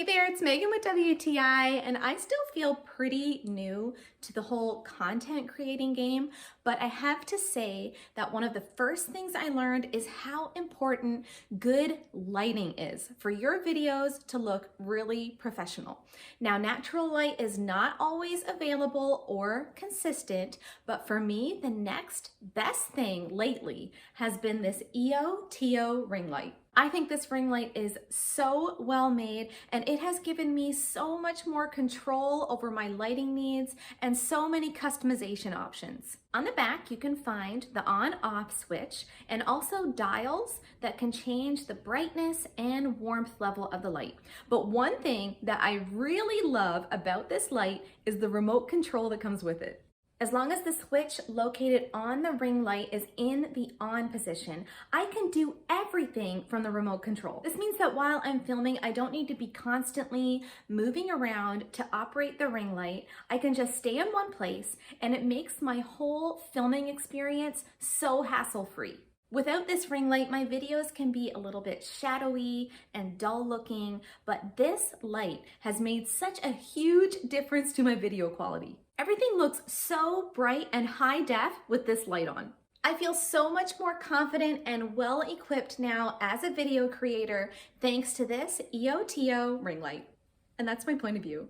Hey there, it's Megan with WTI, and I still feel pretty new to the whole content creating game, but I have to say that one of the first things I learned is how important good lighting is for your videos to look really professional. Now, natural light is not always available or consistent, but for me, the next best thing lately has been this EOTO ring light. I think this ring light is so well made, and it has given me so much more control over my lighting needs and so many customization options. On the back, you can find the on-off switch and also dials that can change the brightness and warmth level of the light. But one thing that I really love about this light is the remote control that comes with it. As long as the switch located on the ring light is in the on position, I can do everything from the remote control. This means that while I'm filming, I don't need to be constantly moving around to operate the ring light. I can just stay in one place, and it makes my whole filming experience so hassle-free. Without this ring light, my videos can be a little bit shadowy and dull looking, but this light has made such a huge difference to my video quality. Everything looks so bright and high def with this light on. I feel so much more confident and well equipped now as a video creator thanks to this EOTO ring light. And that's my point of view.